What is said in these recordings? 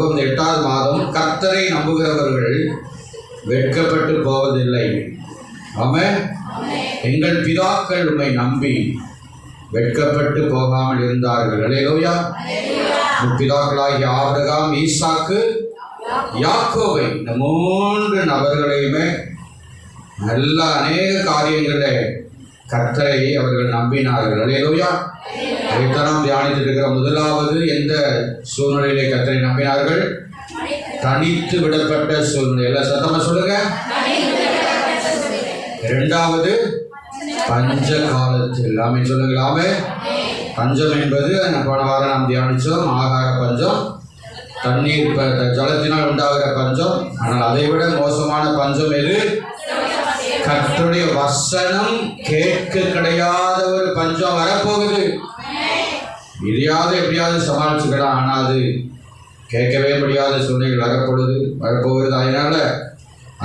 இந்த 8வது மாதம் கர்த்தரை நம்புகிறவர்கள் வெட்கப்பட்டு போவதில்லை. ஆமென். எங்கள் பிதாக்கள் உம்மை நம்பி வெட்கப்பட்டு போகாமல் இருந்தார்கள். அல்லேலூயா. முற்பிதாக்களாகிய ஆபிரகாம், ஈசாக்கு, யாக்கோபை, இந்த 3 நபர்களையுமே நல்ல அநேக காரியங்களை கர்த்தரை அவர்கள் நம்பினார்கள். அல்லேலூயா. அதைத்தான் தியானித்து இருக்கிற முதலாவது எந்த சூழ்நிலையிலே கர்த்தரை நம்பினார்கள்? தனித்து விடப்பட்ட சூழ்நிலை. எல்லாம் சத்தமா சொல்லுங்க. 2வது பஞ்ச காலத்தில். ஆமென் சொல்லுங்களாமே. பஞ்சம் என்பது போன வாரம் நாம் தியானிச்சோம். ஆகார பஞ்சம், தண்ணீர் ஜலத்தினால் உண்டாகிற பஞ்சம். ஆனால் அதை விட மோசமான பஞ்சம் எது? கர்த்தருடைய வசனம் கேட்க கிடையாத ஒரு பஞ்சம் வரப்போகுது. இதையாவது எப்படியாவது சமாளிச்சுக்கலாம், ஆனால் அது கேட்கவே முடியாத சூழ்நிலை வரப்போகுது. அதனால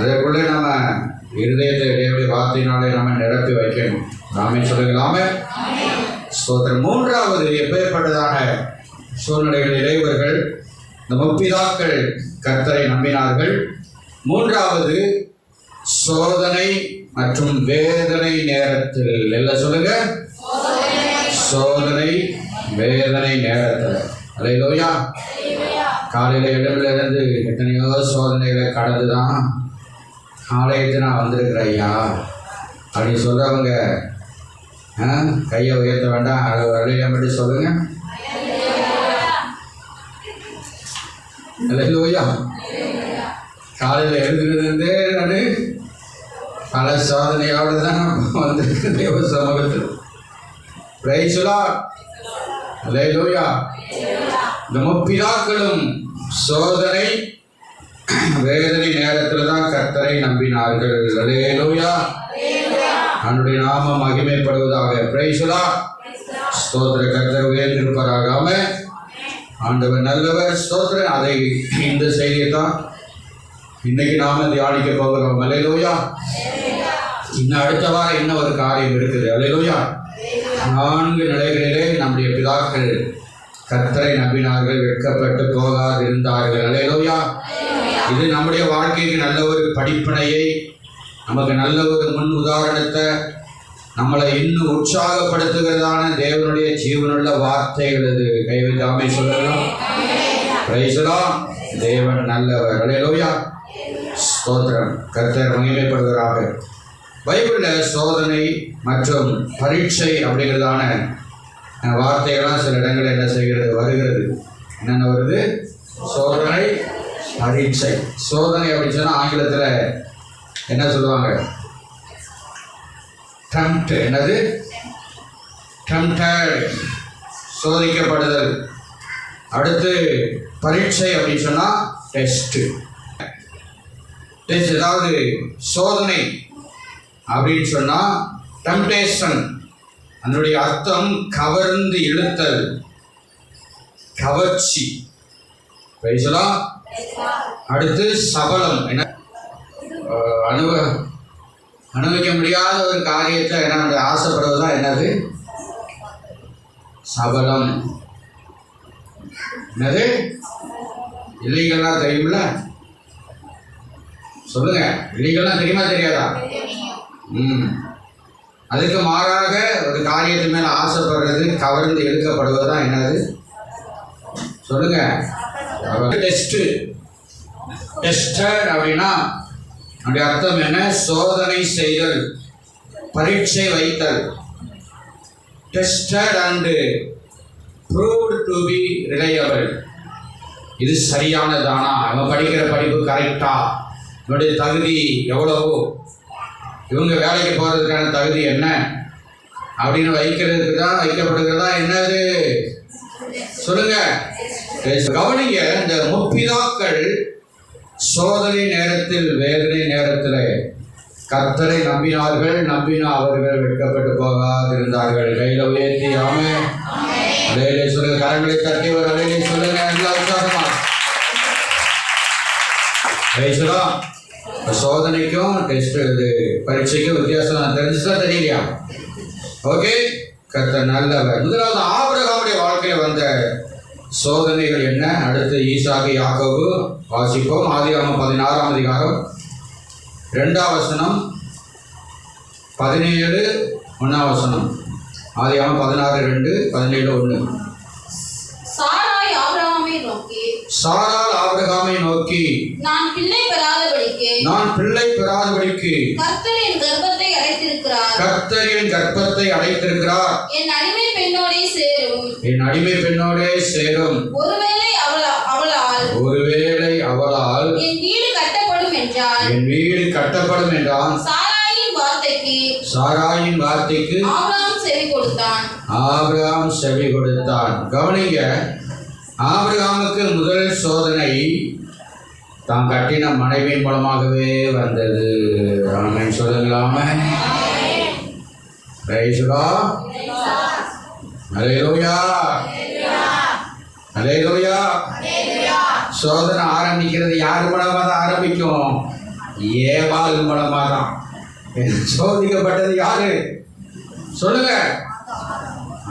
அதற்குள்ளே நம்ம இருதயத்தை தேவனுடைய வார்த்தையினாலே நம்ம நிரப்பி வைக்கணும். நாமே சொல்லுங்களாமே. ஸ்தோத்திரம். 3வது எப்பேற்பட்டதான சூழ்நிலைகளில் இவர்கள் இந்த முற்பிதாக்கள் கர்த்தரை நம்பினார்கள். 3வது சோதனை மற்றும் வேதனை நேரத்தில். எல்லாம் சொல்லுங்க. சோதனை வேதனை நேரத்தில். அல்லேலூயா. காலையில் இடமிலிருந்து எத்தனையோ சோதனைகளை கடந்துதான் ஆலயத்தை நான் வந்திருக்கிறேன் ஐயா அப்படின்னு சொல்றவங்க கையை உயர்த்த வேண்டாம். அதை வழியில மட்டும் சொல்லுங்க. அல்லேலூயா. காலையில் எழுதுலேருந்தே நான் பல சோதனையோடு தான் வந்திருக்கேன் தேவ சமூகத்தில். Praise the Lord. அல்லேலூயா. இந்த முற்பிதாக்களும் சோதனை வேதனை நேரத்தில் தான் கர்த்தரை நம்பினார்கள். அல்லேலூயா. அவருடைய நாமம் மகிமைப்படுவதாக. Price the Lord. ஸ்தோத்திர. கர்த்தர் உயர்ந்திருப்பாராக. ஆமென். ஆண்டவர் நல்லவர். ஸ்தோத்திரம். அதை இந்த செய்தியை தான் இன்னைக்கு நாம தியானிக்க போகிறோம். அல்லேலூயா. இன்னும் அடுத்த வாரம் இன்னும் ஒரு காரியம் இருக்குது. அல்லேலூயா. 4 நிலைகளிலே நம்முடைய பிதாக்கள் கர்த்தரை நம்பினார்கள், வெட்கப்பட்டு போகாதிருந்தார்கள். அல்லேலூயா. இது நம்முடைய வாழ்க்கைக்கு நல்ல ஒரு படிப்பினையை, நமக்கு நல்ல ஒரு முன் உதாரணத்தை, நம்மளை இன்னும் உற்சாகப்படுத்துகிறதான தேவனுடைய ஜீவனுள்ள வார்த்தைகள். இது கைவிடாமை சொல்லலாம். Price the Lord. தேவன் நல்லவர். அல்லேலூயா. ஸ்தோத்திரம். கர்த்தர் மகிமைப்படுவதாக. பைபிளில் சோதனை மற்றும் பரீட்சை அப்படிங்கிறதான வார்த்தைகள்லாம் சில இடங்களில் என்ன செய்கிறது வருகிறது. என்னென்ன வருது? சோதனை, பரீட்சை. சோதனை அப்படின்னு சொன்னால் ஆங்கிலத்தில் என்ன சொல்லுவாங்க? டெம்ப்ட். என்னது? டெம்ப்டட், சோதிக்கப்படுதல். அடுத்து பரீட்சை அப்படின்னு சொன்னால் டெஸ்ட். டெஸ்ட் ஏதாவது சோதனை அப்படின்னு சொன்னால் டெம்ப்டேஷன். அதனுடைய அர்த்தம் கவர்ந்து இழுத்தல், கவர்ச்சி. பேசலாம். அடுத்து சபலம். என்ன? அனுபவிக்க முடியாத ஒரு காரியத்தை என்ன ஆசைப்படுவதுதான் என்னது? சபலம். என்னது? இல்லீகல்லாம் தெரியுமில்ல? சொல்லுங்க. இல்லீகல்லாம் தெரியுமா தெரியாதா? அதுக்கு மாறாக ஒரு காரியத்து மேல ஆசைப்படுறது, கவர்ந்து இழுக்கப்படுவதுதான் என்னது? சொல்லுங்க. டெஸ்ட். டெஸ்டட் அப்படின்னா அதனுடைய அர்த்தம் என்ன? சோதனை செய்தல், பரீட்சை வைத்தல். Tested and proved to be reliable. இது சரியானதானா? அவன் படிக்கிற படிப்பு கரெக்டா? இவனுடைய தகுதி எவ்வளவோ? இவங்க வேலைக்கு போகிறதுக்கான தகுதி என்ன அப்படின்னு வைக்கிறதுக்கு தான் வைக்கப்படுகிறதா என்னது? சொல்லுங்க. கவனிங்க. இந்த முற்பிதாக்கள் சோதனை நேரத்தில், வேதனை நேரத்தில் கர்த்தரை நம்பினார்கள். நம்பினா அவர்கள் வெட்கப்பட்டு போகாதிருந்தார்கள். கையில உயர்த்தி ஆமென். அலையிலே சொல்லுங்க. கரங்களை தட்டி ஒரு அலையிலே சொல்லுங்க. எல்லா உற்சாகமா. பேசலாம். சோதனைக்கும் டெஸ்ட் பரீட்சைக்கும் வித்தியாசம் தெரிஞ்சுதான் தெரியலையா? ஓகே. கர்த்தர் நல்லவர். முதலாவது ஆபிரகாமுடைய வாழ்க்கையில வந்த சோதனைகள் என்ன? அடுத்து ஈசாக்கு யாக்கோபு வாசிப்போம். ஆதியாகமம் 16ஆம் அதிகாரம் 2ஆம் வசனம், 17 1ஆம் வசனம். ஆதியாகமம் 16:2, 17:1. சாராள் ஆபிரகாமை நோக்கி நான் பிள்ளை பெறாதபடிக்கு கர்த்தர் என் கர்ப்பத்தை அடைத்திருக்கிறார். என் அடிமை பெண்ணோடே சேரும். ஒருவேளை அவளால் என் வீடு கட்டப்படும் என்றான். சாராயின் வார்த்தைக்கு ஆபிரகாம் செவி கொடுத்தான். கவனிங்க, ஆபிரகாமுக்கு முதல் சோதனை தான் கட்டின மனைவியின் மூலமாகவே வந்தது. ஆமென் சொல்லுங்களாமே. Praise God. ஹல்லேலூயா. ஹல்லேலூயா. சோதனை ஆரம்பிக்கிறது யார் மூலமா தான் ஆரம்பிக்கும்? ஏவாள் மூலமா தான். சோதிக்கப்பட்டது யாரு சொல்லுங்க?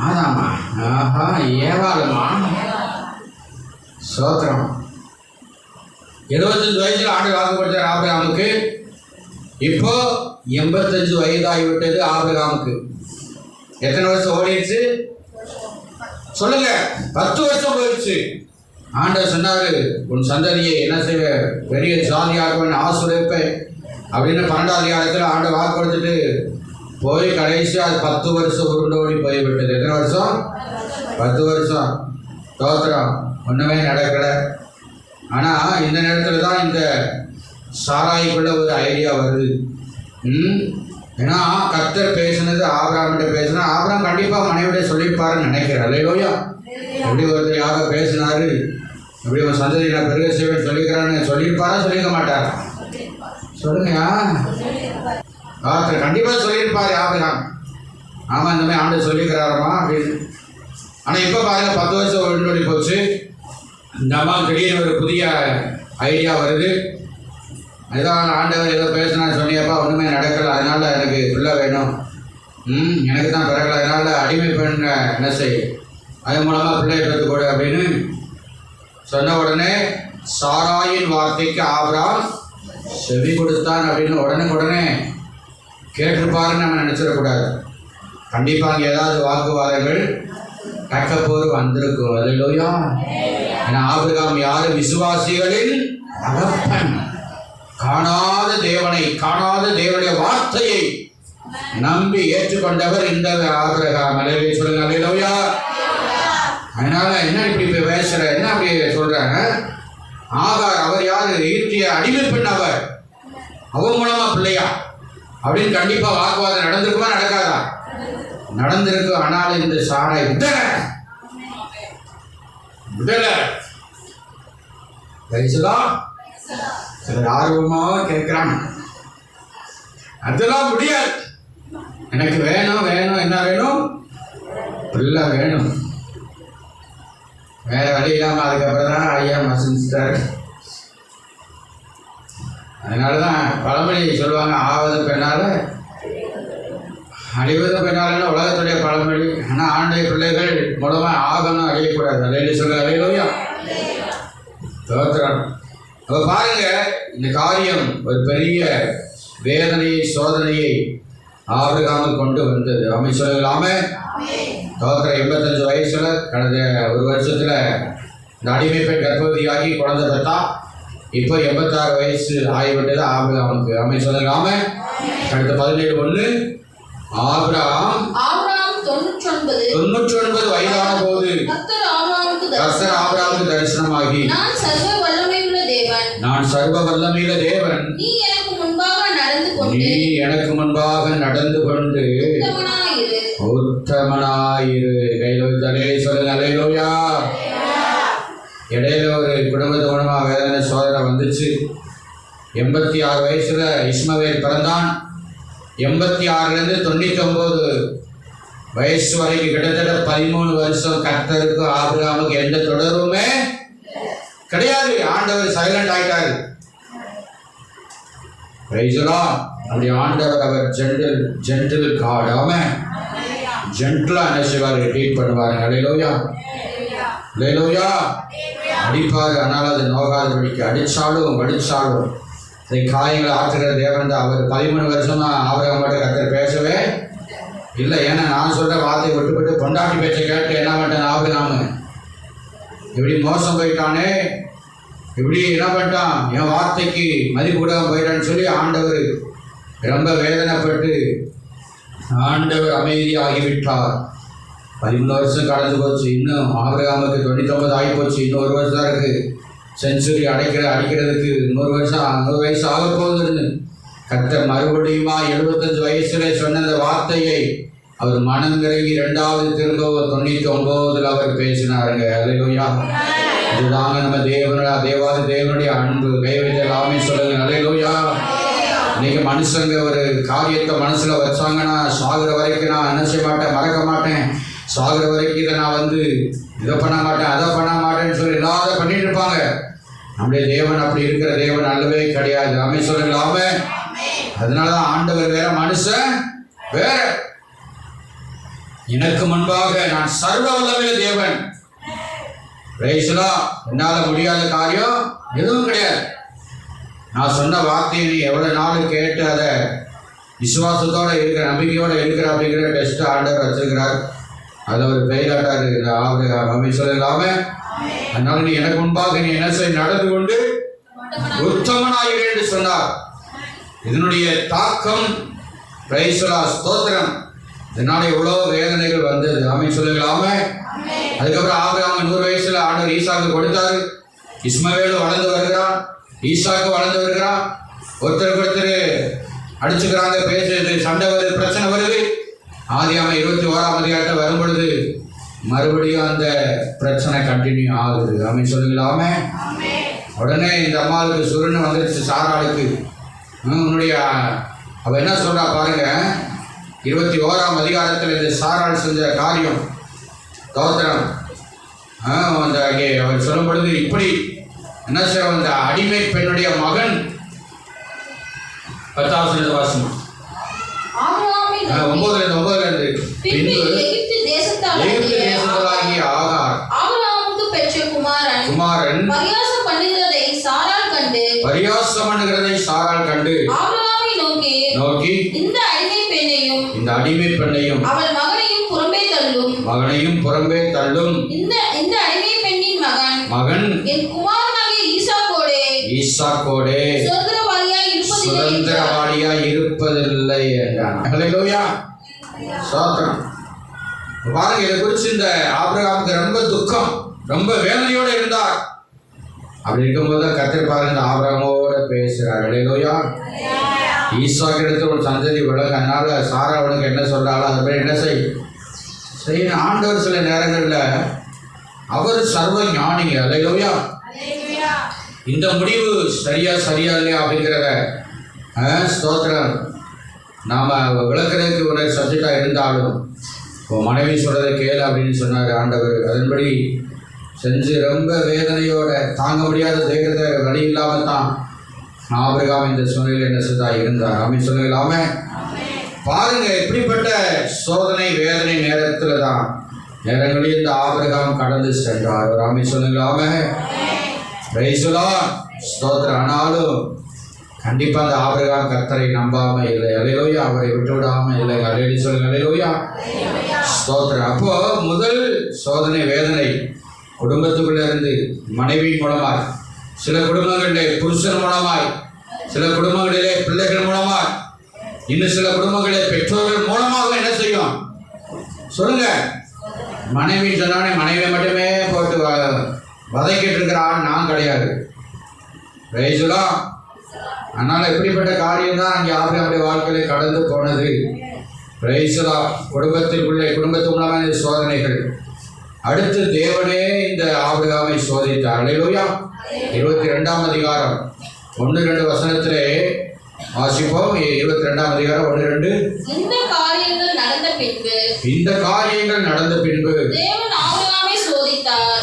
ஆதாமா. ஆஹா, ஏவாளுமா. சோத்திரம். 75 வயசுல ஆண்டு வாக்கு கொடுத்தார் ஆபிரகாமுக்கு. இப்போ 85 வயதாகிவிட்டது ஆபிரகாமுக்கு. எத்தனை வருஷம் ஓடிடுச்சு சொல்லுங்க? 10 வருஷம் போயிடுச்சு. ஆண்டவர் சொன்னாரு, உன் சந்ததியை என்ன செய்வ, பெரிய ஜாதியாக்குவேன், ஆசீர்வதிப்பேன் அப்படின்னு 12ஆம் அதிகாரத்தில் ஆண்டவர் வாக்கு கொடுத்துட்டு போய் கடைசியா 10 வருஷம் உருண்டோடி போய்விட்டது. எத்தனை வருஷம்? 10 வருஷம். தோத்திரம். ஒண்ணுமே நடக்கல. ஆனா இந்த நேரத்துல தான் இந்த சாராய்க்குள்ள ஒரு ஐடியா வருது. ஏன்னா கர்த்தர் பேசுனது ஆபிரகாம்கிட்ட பேசினா ஆபிரகாம் கண்டிப்பா மனைவிட சொல்லியிருப்பாருன்னு நினைக்கிறேன். அல்லேலூயா. எப்படி ஒருத்தர் யாரோ பேசினாரு, எப்படி ஒரு சந்ததி நான் பெருக செய்வேன் சொல்லியிருக்கிறான்னு சொல்லியிருப்பாரா, சொல்லியிருக்க மாட்டாரா? சொல்லுங்க. கண்டிப்பா சொல்லியிருப்பாரு ஆபிரகாம். ஆமா, இந்த மாதிரி ஆண்டு சொல்லியிருக்கிறாரமா அப்படின்னு. ஆனா இப்ப பாருங்க, 10 வருஷம் ஒன்றோடி போச்சு. இந்த அம்மா திடீர்னு ஒரு புதிய ஐடியா வருது. அதுதான் ஆண்டவர் ஏதோ பேசினா சொன்னியப்பா, ஒன்றுமே நடக்கலை, அதனால எனக்கு பிள்ளை வேணும். எனக்கு தான் பிறக்கலை, அதனால அடிமை பெண் என்ன செய், அதன் மூலமாக பிள்ளையை பெற்றுக்கொடு அப்படின்னு சொன்ன உடனே சாராயின் வார்த்தைக்கு ஆபிரகாம் செவி கொடுத்தான் அப்படின்னு உடனே கேட்டிருப்பாருன்னு நம்ம நினச்சிடக்கூடாது. கண்டிப்பாக அங்கே ஏதாவது வாக்குவாதங்கள் தக்கப்போது வந்திருக்கும். அல்லேலூயா. ஏன்னா ஆபிரகாம் யாரு? விசுவாசிகளின் தகப்பன். காணாத தேவனுடைய வார்த்தையை நம்பி ஏற்றுக்கொண்டவர் இந்த ஆபிரகாம். அல்லேலூயா சொல்லுங்க. அல்லேலூயா. அதனால என்ன இப்படி பேசுற, என்ன அப்படி சொல்றாங்க? ஆகார் அவர் யாரு? ஈட்டிய அடிமை பெண். அவர் மூலமா பிள்ளையா அப்படின்னு கண்டிப்பா வாக்குவாதம் நடந்திருக்குமா, நடக்காதா? நடந்திருக்கு. ஆனால் இந்த சாராய் விடல. சிலர் ஆர்வமாக கேட்கிறாங்க, அதெல்லாம் முடியாது, எனக்கு வேணும், என்ன வேணும்? பிள்ளை வேணும். வேற வழி இல்லாம அதுக்கப்புறம் தான் ஐயா மசிச்சிட்டாரு. அதனாலதான் பழமொழி சொல்லுவாங்க, ஆவது பெண்ணால அழிவது பெண்ணால உலகத்துடைய பழமொழி. ஆனா ஆண்டைய பிள்ளைகள் மூலமா ஆகணும், அழியக்கூடாது. அலையில சொல்ல. அலையிலோயா. தோத்திரம். அப்ப பாருங்க, இந்த காரியம் ஒரு பெரிய வேதனையை, சோதனையை ஆபிரகாமுக்கு கொண்டு வந்தது. அமை சொல்லலாமே. தோத்திரம். 85 வயசுல கடந்த ஒரு வருஷத்துல இந்த அடிமை பெண் கர்ப்பவதியாகி குழந்தை பெற்றா. இப்போ 86 வயசு ஆகிவிட்டது ஆபிரகாமுக்கு. அமை சொல்லலாமே. அடுத்த 17:1 ஆபிரகாம் 99 வயதான போது கர்த்தர் ஆபிரகாமுக்கு தரிசனமாகி, நான் சர்வ வல்லமையுள்ள தேவன், நீ எனக்கு முன்பாக நடந்து கொண்டு உத்தமனாயிரு. கையில தலையை சொல்லுங்க. அல்லேலூயா. இடையில ஒரு குடும்பத்து மூலமா வேதனை சோதனை வந்துச்சு. 86 வயசுல இஸ்மவேல் பிறந்தான். 86லேருந்து 99 வயசு வரைக்கும் கிட்டத்தட்ட 13 வருஷம் கர்த்தருக்கு ஆபிரகாமுக்கு எந்த தொடர்புமே கிடையாது. ஆண்டவர் சைலண்ட் ஆயிட்டாரு. நம்முடைய ஆண்டவர் அவர் ஜென்டில் காட். ஆமென். ஜென்டிலா என்ன செய்வார்? ட்ரீட் பண்ணுவார். அல்லேலூயா. அல்லேலூயா. அடிப்பார், ஆனால் அது நோகாதபடிக்கு. அடிச்சாலும் வடிச்சாலும் இதை காயங்களை ஆற்றுகிற தேவன் தான். அவர் 13 வருஷமா ஆபிரகாமோட கர்த்தர் பேசவே இல்லை. ஏன்னா நான் சொல்ற வார்த்தையை விட்டுவிட்டு பொண்டாட்டி பேச்சை கேட்டு என்ன பண்ணிட்டேன், ஆபிரகாமு இப்படி மோசம் போயிட்டானே, இப்படி என்ன பண்ணிட்டான், என் வார்த்தைக்கு மதிப்பு கூடாம போயிட்டான்னு சொல்லி ஆண்டவர் ரொம்ப வேதனைப்பட்டு ஆண்டவர் அமைதியாகிவிட்டார். 13 வருஷம் கடந்து போச்சு. இன்னும் ஆபிரகாமுக்கு 99 ஆகி போச்சு. இன்னும் 1 வருஷம் தான் இருக்கு. செஞ்சுரி அடிக்கிறதுக்கு 100 வயசு ஆக போகுதுன்னு கர்த்தர் மறுபடியுமா 75 வயசுல சொன்ன அந்த வார்த்தையை அவர் மனம் இறங்கி 2வது திரும்ப 99 அவர் பேசினாருங்க. அல்லேலூயா. இதுதாங்க நம்ம தேவாதி தேவனுடைய அன்பு. கை வைத்த ஆமென் சொல்லுங்க. அல்லேலூயா. இன்னைக்கு மனுஷங்க ஒரு காரியத்தை மனசுல வச்சாங்கன்னா சாகுற வரைக்கும் நான் என்ன செய்ய மாட்டேன், மறக்க மாட்டேன், சாகுற வரைக்கும் இதை நான் இதை பண்ண மாட்டேன், அதை பண்ண மாட்டேன்னு சொல்லி எல்லாரும் பண்ணிட்டு இருப்பாங்க. நம்முடைய தேவன் அப்படி இருக்கிற தேவன் அல்லவே கிடையாது. ஆமென் சொல்லலாம. அதனாலதான் ஆண்டவர் வேற, மனுஷன் வேற. எனக்கு முன்பாக நான் சர்வ வல்லமையுள்ள தேவன். என்னால முடியாத காரியம் எதுவும் கிடையாது. நான் சொன்ன வார்த்தையை நீ எவ்வளவு நாள் கேட்டு அதை விசுவாசத்தோட இருக்கிற, நம்பிக்கையோட இருக்கிற அப்படிங்கிற டெஸ்ட் ஆண்டவர் வச்சிருக்கிறார். அதில் ஒரு பெயிலாட்டாரு ஆமென் சொல்லலாம. அதனால நீ எனக்கு முன்பாக நீ என்ன செய்ய நடந்து கொண்டு உத்தமனாயிரு என்று சொன்னார். இதனுடைய தாக்கம் ஸ்தோத்திரம். இதனால எவ்வளவு வேதனைகள் வந்தது. ஆமென் சொல்லலாம. அதுக்கப்புறம் ஆபிரகாம் 100 வயசுல ஆண்டவர் ஈசாக்கு கொடுத்தாரு. இஸ்மவேல் வளர்ந்து வருகிறான், ஈசாக்கு வளர்ந்து வருகிறான். ஒருத்தருக்கு அடிச்சுக்கிறாங்க, பேசுறது, சண்டை வருது, பிரச்சனை வருது. ஆதியாகமம் 21ஆம் அதிகாரத்தில் வரும் பொழுது மறுபடியும் அந்த பிரச்சனை கண்டினியூ ஆகுது. ஆமென் சொல்லுங்களாமே. உடனே இந்த அம்மாவுக்கு சுருன்னு வந்துருச்சு, சாராளுக்கு. உன்னுடைய அவ என்ன சொல்றா பாருங்க, 21ஆம் அதிகாரத்தில் இந்த சாராள் செஞ்ச காரியம் தோத்திரம். அவர் சொல்லும் பொழுது இப்படி என்ன செய்ய, அந்த அடிமை பெண்ணுடைய மகன் 10வது வாசம் 9 பின்பு எகிப்து தேசத்தாகிய ஆகார் குமாரன் பரியாசம் பண்ணுகிறதை சாராள் கண்டு நோக்கி இந்த அடிமை பெண்ணையும் அவள் மகனையும் புறம்பே தள்ளும். இந்த அடிமை பெண்ணின் மகன் என் குமாரனாகிய ஈசாக்கோடே சுதந்திரவாளியாய் இருப்பதில்லை என்றான். ஹல்லேலூயா. ஸ்தோத்திரம். பாருங்க, இதை குறித்து இந்த ஆபிரகாமுக்கு ரொம்ப துக்கம், ரொம்ப வேதனையோட இருந்தார். அப்படி இருக்கும்போது கர்த்தர் பாருங்க இந்த ஆபிரகாமோட பேசுறார். ஹல்லேலூயா. ஈசாக்கு இடத்துல ஒரு சந்ததி விலகு. அதனால சாரா அவனுக்கு என்ன சொல்றாளோ அது பேர் என்ன செய்யணும். ஆண்டவர் சில நேரங்கள்ல அவர் சர்வ ஞானிங்க. அல்லேலூயா. இந்த முடிவு சரியா இல்லையா அப்படிங்கிறத ஸ்தோத்திரம் நாம விளக்குறதுக்கு ஒரு சப்ஜெக்டா இருந்தாலும் மனைவி சொல்றதை கேளு அப்படின்னு சொன்னார் ஆண்டவர். அதன்படி செஞ்சு ரொம்ப வேதனையோட தாங்க முடியாத தைரியத்தை வழி இல்லாமல் தான் ஆபிரகாம் இந்த சூழ்நிலை என்ன செய்தா இருந்தார். ஆமென் சொல்லலாம. பாருங்க, இப்படிப்பட்ட சோதனை வேதனை நேரத்தில் தான் நேரங்களில் இந்த ஆபிரகாம் கடந்து சென்றார். ஆமென் சொல்லலாம. ஸ்தோத்திரம். ஆனாலும் கண்டிப்பா அந்த ஆபிரகாம் கர்த்தரை நம்பாம இல்லை. அல்லேலூயா. அவரை விட்டு விடாம இல்லை. அல்லேலூயா சொல்லுங்க. அல்லேலூயா. ஸ்தோத்திரம். அப்போ முதல் சோதனை வேதனை குடும்பத்துக்குள்ள இருந்து மனைவி மூலமாய், சில குடும்பங்களிலே புருஷன் மூலமாய், சில குடும்பங்களிலே பிள்ளைகள் மூலமாய், இன்னும் சில குடும்பங்களிலே பெற்றோர்கள் மூலமாக என்ன செய்யும் சொல்லுங்க. மனைவி சொன்னானே மனைவியை மட்டுமே போட்டு வதைக்கிட்டு இருக்கிறான், நான் கிடையாது. அதனால இப்படிப்பட்ட காரியம் தான் அங்கே ஆபிரகாமுடைய வாழ்க்கையில கடந்து போனது. குடும்பத்து மூலமான சோதனைகள். அடுத்து தேவனே இந்த ஆபிரகாமை சோதித்தார். அல்லேலூயா. 22ஆம் அதிகாரம் 1-2 வசனத்திலே வாசிப்போம். 22ஆம் அதிகாரம் 1-2. இந்த காரியங்கள் நடந்த பின்பு தேவன் ஆபிரகாமை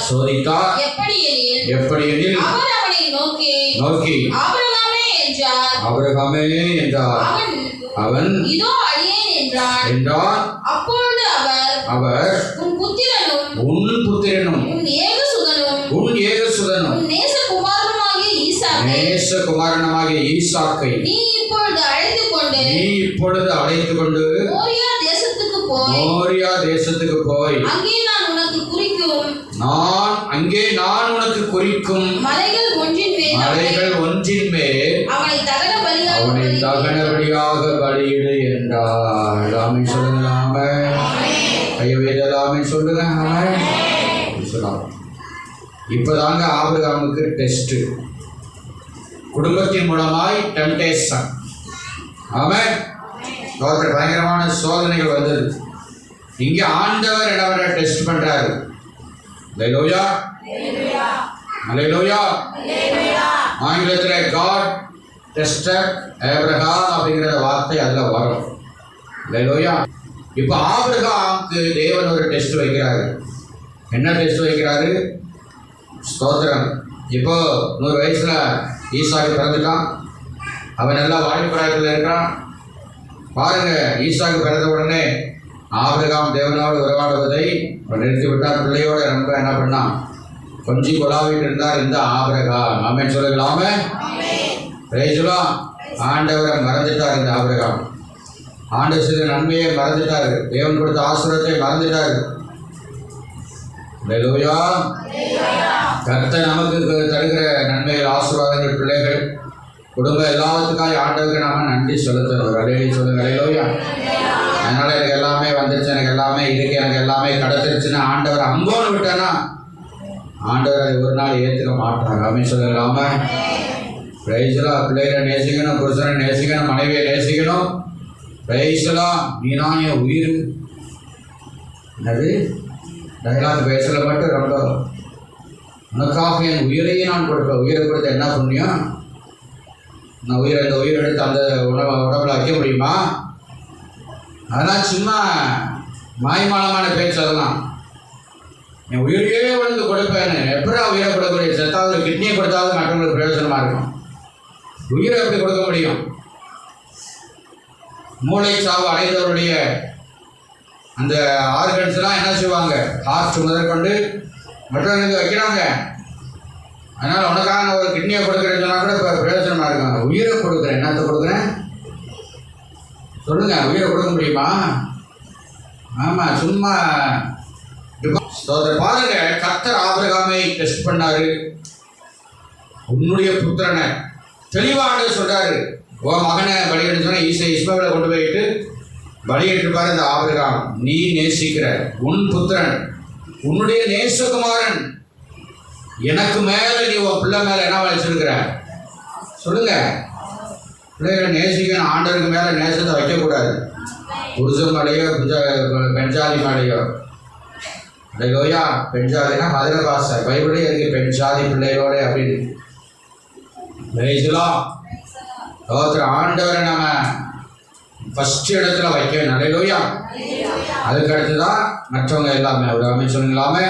சோதித்தார். எப்படியெனில் அவர் அவனை நோக்கி ஆபிரகாமே என்றார். அவன் இதோ அடியேன் என்றான். அப்பொழுது அவர் உன் புத்திரனும் உன் ஏக நேசகுமாரனாகிய ஈசாக்கை நீ இப்பொழுது அழைத்துக் கொண்டு மோரியா தேசத்துக்கு போய் அங்கே நான் உனக்கு குறிக்கும் மலைகள் ஒன்றின் மேல் அவனை தகன பலியாக பலியிடு என்றார். எல்லாமே சொல்லுங்க. எல்லாமே சொல்லுங்க. இப்பதாங்க ஆபிரகாமுக்கு டெஸ்ட், குடும்பத்தின் மூலமாய் டெம்டேஷன். ஆமென். அவருக்கு பயங்கரமான சோதனைகள் வந்தது. இங்க ஆண்டவர் என்னவரை டெஸ்ட் பண்றாரு. ஹல்லேலூயா, ஹல்லேலூயா. ஆங்கிலத்தில் காட் டெஸ்டட் ஆபிரகாம் அப்படிங்கிற வார்த்தை அதுல வரும். ஹல்லேலூயா. இப்போ ஆபிரகாமுக்கு தேவன் ஒரு டெஸ்ட் வைக்கிறாரு. என்ன டெஸ்ட் வைக்கிறாரு? ஸ்தோத்திரம். இப்போ 100 வயசுல ஈசாக்கு பிறந்துட்டான். அவன் நல்லா வாலிபராயத்தில் இருக்கான். பாருங்க, ஈசாக்கு பிறந்த உடனே ஆபிரகாம் தேவனோடு உறவாடுவதை நிறுத்தி விட்டார். பிள்ளையோட ரொம்ப என்ன பண்ணான், கொஞ்சம் கொலாவிட்டு இருந்தார் இந்த ஆபிரகாம். ஆமென் சொல்லலாமே. பிரேசுலாம். ஆண்டவரை மறந்துட்டார் இந்த ஆபிரகாம். ஆண்டவர் செய்த நன்மையை மறந்துட்டார். தேவன் கொடுத்த ஆசீர்வாதத்தை மறந்துட்டார். ஹல்லேலூயா. கர்த்தர் நமக்கு தருகிற நன்மைகள், ஆசீர்வாதங்கள், பிள்ளைகள், குடும்பம் எல்லாத்துக்காக ஆண்டவருக்கு நாம நன்றி செலுத்தணும். ஹல்லேலூயா சொல்லுங்க. ஹல்லேலூயா. அதனால எனக்கு எல்லாமே வந்துருச்சு, எனக்கு எல்லாமே இருக்கு, எனக்கு எல்லாமே கிடைச்சிருச்சுன்னா ஆண்டவர் அங்கோன்னு விட்டானா ஆண்டவர் அதை ஒரு நாள் ஏற்றுக்க மாட்டாங்க. அப்படின்னு சொல்லலாம. பிரைஸ்லாம். பிள்ளைகளை நேசிக்கணும், புருஷனை நேசிக்கணும், மனைவியை நேசிக்கணும். பிரைஸ்லாம். நீதான் என் உயிர். என்னது டைலாக் பேசல மட்டும் ரொம்ப உனக்காக என் உயிரையே நான் கொடுப்பேன். உயிரை கொடுத்த என்ன புண்ணியம்? நான் இந்த உயிரை எடுத்து அந்த உடம்புல வைக்க முடியுமா? அதெல்லாம் சும்மா மாய்மாலமான பேச்சு. அதெல்லாம் என் உயிரையே உனக்கு கொடுப்பேன்னு எப்படா உயிரை கொடுக்கக்கூடிய? செத்தாவது கிட்னியை கொடுத்தாவது மற்றவங்களுக்கு பிரயோஜனமாக இருக்கும். உயிரை எப்படி கொடுக்க முடியும்? மூளை சாவு அடைந்தவருடைய அந்த ஆர்கன்ஸ்லாம் என்ன செய்வாங்க? ஹார்ட் முதற்கொண்டு மற்றவர்களுக்கு வைக்கிறாங்க. அதனால் உனக்காக நான் ஒரு கிட்னியை கொடுக்குறேன்னா கூட இப்போ பிரயோஜனமாக இருக்காங்க. உயிரை கொடுக்குறேன். என்னத்தை கொடுக்குறேன் சொல்லுங்க. உயிரை கொடுக்க முடியுமா? ஆமாம், சும்மா பாருங்க. கர்த்தர் ஆபிரகாமை டெஸ்ட் பண்ணாரு. உன்னுடைய புத்திரனை தெளிவாக சொல்றாரு. உன் மகனை பலியிட்டு சொன்ன இஸ்மாவேலை கொண்டு போயிட்டு பலியிட்டு பாரு. இந்த ஆபிரகாம் நீ நேசிக்கிற உன் புத்திரன், உன்னுடைய நேசகுமாரன், எனக்கு மேல நீ உன் பிள்ளை மேல என்ன வச்சிருக்கிற சொல்லுங்க. பிள்ளைகளை நேசிக்கணும். ஆண்டவருக்கு மேல நேசத்தை வைக்கக்கூடாது. புருஷன் மேலேயோ பெண்ஜாதி மேலேயோ. ஹல்லேலூயா. பெண்ஜாதினா மதுரை பாசை பைபிளே இருக்கு, பெண்ஜாதி பிள்ளைகளோட அப்படின்னு. ஆண்டவரை நம்ம ஃபர்ஸ்ட் இடத்துல வைக்கணும். ஹல்லேலூயா. அதுக்கு அடுத்துதான் மற்றவங்க எல்லாமே. ஒரு அமைச்சருங்களாமே.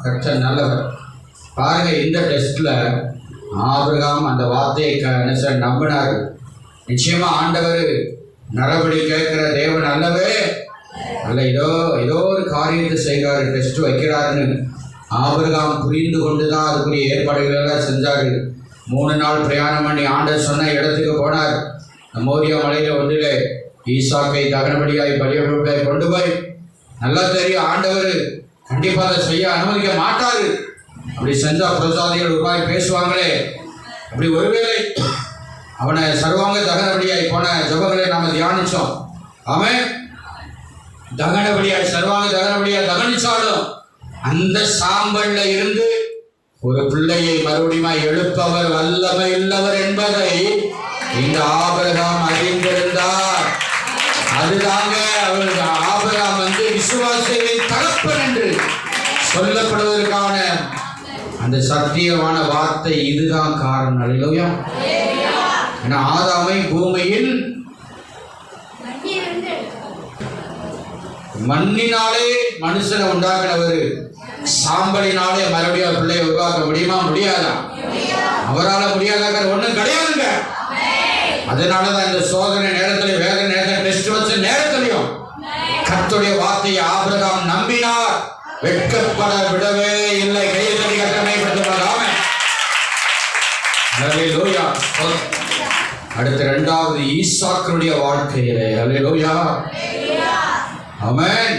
கர்த்தர் நல்லவர். பாருங்க, இந்த டெஸ்ட்ல ஆபிரகாம் அந்த வார்த்தையை நம்பினார். நிச்சயமா ஆண்டவர் நரபடி கேட்கிற தேவன் அல்லவே அல்ல. ஏதோ ஒரு காரியத்தை செய்கிறாரு, டெஸ்ட் வைக்கிறாருன்னு ஆபிரகாம் புரிந்து கொண்டுதான் அதுக்குரிய ஏற்பாடுகள் எல்லாம் செஞ்சாரு. 3 நாள் பிரயாணம் பண்ணி ஆண்டவர் சொன்ன இடத்துக்கு போனார். மோரியா மலையில ஒன்றிலே ஈசாக்கை தகனபடியாய் பலியை கொண்டு போய் நல்லா தெரியும் ஆண்டவர் கண்டிப்பாக அதை செய்ய அனுமதிக்க மாட்டாரு. அப்படி செஞ்சா பிரசாதிகள் உருவாய் பேசுவாங்களே. அப்படி ஒருவேளை அவனை சர்வாங்க தகனபடியாய் போன ஜபங்களை நாம தியானிச்சோம். அவன் தகனபடியாய் சர்வாங்க தகனபடியாய் தகனிச்சாலும் அந்த சாம்பல்ல இருந்து ஒரு பிள்ளையை மறுபடியும் எழுப்பவர் வல்லமை உள்ளவர் என்பதை இந்த ஆபிரகாம் அறிந்திருந்தார். அதுதாங்க அவருக்கு ஆபிரகாம் விசுவாசிகளின் தகப்பன் என்று சொல்லப்படுவதற்கான அந்த சத்தியமான வார்த்தை இதுதான் காரணம். அல்லேலூயா. ஏன்னா ஆதாமை பூமியில் மண்ணினாலே மனுஷனை உண்டாக்கினவர், சாம்பலினாலே மறுபடியும் பிள்ளையை உருவாக்க முடியுமா? முடியாதா? அவரால் முடியாத ஒண்ணும் கிடையாதுங்க. அதனாலதான் இந்த சோதனை நேரத்திலே, வேதனை நேரத்தில், டெஸ்ட் வச்ச நேரத்திலையும் கர்த்தருடைய வார்த்தையை ஆபிரகாம் நம்பினார். வெட்கப்பட விடவே இல்லை. கையை தட்டி கட்டமைப்படுத்தப்படாம ஹல்லேலூயா. அடுத்த இரண்டாவது ஈசாக்குடைய வாழ்க்கையிலே ஹல்லேலூயா. ஆமென்.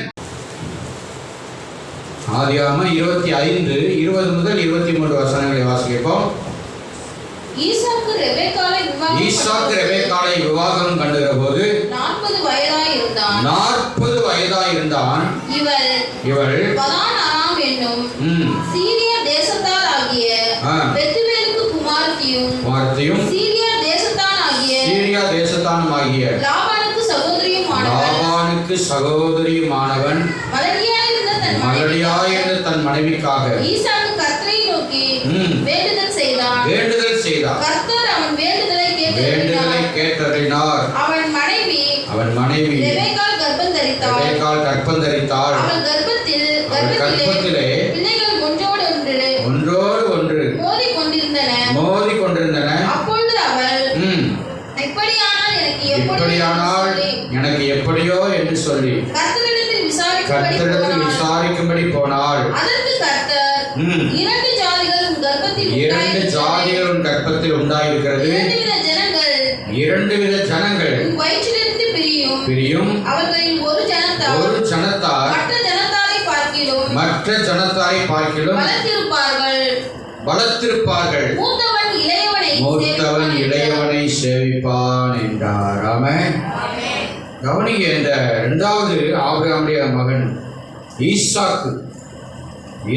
ஆதியாகமம் 25 20 முதல் 23 வசனங்களை வாசிப்போம். ஈசாக்கு ரெபெக்காளை விவாகம் பண்ணுகிற போது 40 வயதாய் இருந்தான். இவள் பதான் அராம் என்னும் சீரியா தேசத்தார் ஆகிய பெத்துவேலுக்கு குமாரத்தியும் சீரியா தேசத்தானும் ஆகிய லாபானுக்கு சகோதரியுமானவன் மலடியாயிருந்த தன் மனைவிக்காக ஈசாக்கு கர்த்தரை நோக்கி வேண்டுதல் செய்தார். கர்த்தர் அவன் வேண்டுதலை கேட்டறினார். அவன் மனைவி ரெபெக்காள் கர்ப்பம் தரித்தாள். அவள் கர்ப்பத்திலே பிள்ளைகள் ஒன்றோடு ஒன்று மோதி கொண்டிருந்தன. அப்பொழுது அவள் இப்படியானால் எனக்கு எப்படியோ என்று சொல்லி கர்த்தரிடத்தில் விசாரிக்கும்படி போனாள். அதற்கு கர்த்தர் இரண்டு ஜாதிகள் உன் கர்ப்பத்தில் உண்டாயிருக்கிறது. இரண்டு வித ஜனங்கள் வயிற்றிலிருந்து பிரியும். அவர்களில் ஒரு ஜனத்தார் மற்ற ஜனத்தாரை பார்க்கிலும் பலத்திருப்பார்கள். மூத்தவன் இளையவனை சேவிப்பான் என்றார். ஆமென். கவனிங்க, இந்த இரண்டாவது ஆபிரகாமுடைய மகன்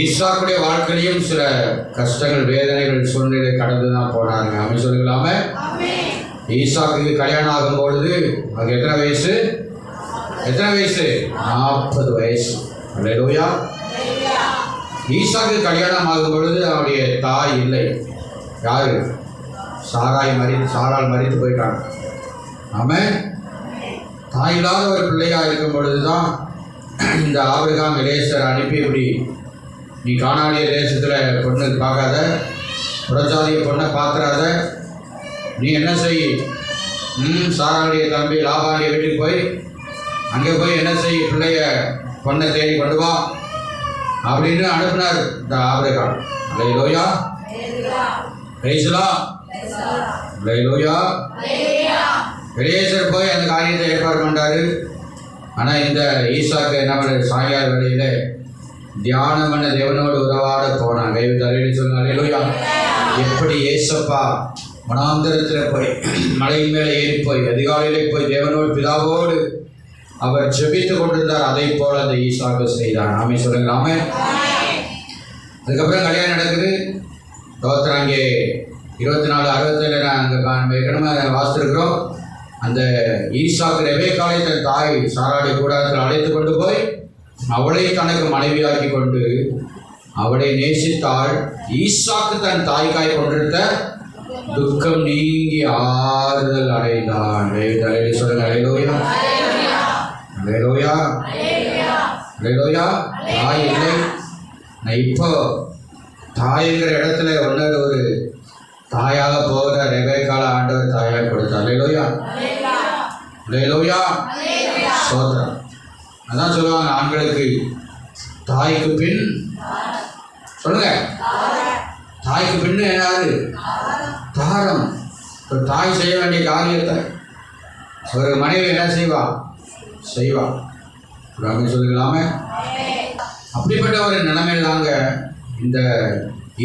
ஈசாக்குடைய வாழ்க்கையிலும் சில கஷ்டங்கள், வேதனைகள், சூழ்நிலை கடந்து தான் போனாங்க. அவன் சொல்லுங்களாமே. ஈசாக்கு கல்யாணம் ஆகும் பொழுது அது எத்தனை வயசு? 40 வயசு. அல்லேலூயா. ஈசாக்கு கல்யாணம் ஆகும் பொழுது அவருடைய தாய் இல்லை. யாரு? சாராள் மரித்து போயிட்டாங்க. ஆமென். தாய் இல்லாத ஒரு பிள்ளையா இருக்கும் பொழுதுதான் இந்த ஆபிரகாம் எலியேசர் அனுப்பி, இப்படி நீ கானானிய தேசத்தில் பொண்ணு பார்க்காத, புறஜாதிய பொண்ணை பார்த்துறாத, நீ என்ன செய், சாராளுடைய தம்பி லாபானுடைய வீட்டுக்கு போய் அங்கே போய் என்ன செய், பொண்ணை தேடி கொண்டு வா அப்படின்னு அனுப்பினார் இந்த ஆபிரகாம். அல்லேலூயா. Praise the Lord. அல்லேலூயா. எலியேசர் போய் அந்த காரியத்தை ஏற்பாடு பண்ணாரு. ஆனால் இந்த ஈசாக்கு என்ன பண்ண, சாயங்கால வேளையில தியானம் பண்ண தேவனோடு உறவாட போனாங்க. அல்லேலூயா. எப்படி ஏசப்பா வனாந்தரத்தில் போய் மலையின் மேலே ஏறி போய் அதிகாலையிலே போய் தேவனோடு பிதாவோடு அவர் ஜெபித்து கொண்டிருந்தார், அதை போல அந்த ஈசாக்கு செய்தார். ஆமே சொல்லுங்களாமே. அதுக்கப்புறம் கல்யாணம் நடக்குது. தோத்திரம் அங்கே 24:67 அங்கே ஏற்கனவே வாசித்திருக்கிறோம். அந்த ஈசாக்கு ரெபெக்காளை தன் தாய் சாராளுடைய கூடாரத்தில் அழைத்து கொண்டு போய் அவளை தனக்கு மனைவியாக்கி கொண்டு அவளை நேசித்தாள். ஈசாக்கு தன் தாய்க்காய் கொண்டிருந்த துக்கம் நீங்கி ஆறுதல் அடைந்தான். சொல்லுங்க. அல்லேலூயா. அல்லேலூயா. அல்லேலூயா. தாய் இல்லை. நான் இப்போ தாய்ங்கிற இடத்துல ஒரு தாயாக போகிற ரெபெக்காளை ஆண்டவர் தாயாக கொடுத்தார். அல்லேலூயா. அல்லேலூயா. ஸ்தோத்திரம். அதான் சொல்லுவாங்க, ஆண்களுக்கு தாய்க்கு பின், சொல்லுங்க, தாய்க்கு பின்னு யாரு? தாரம். தாய் செய்ய வேண்டிய காரியத்தை ஒரு மனைவி என்ன செய்வா? சொல்லுங்களாமே. அப்படிப்பட்ட ஒரு நிலைமையில் தாங்க இந்த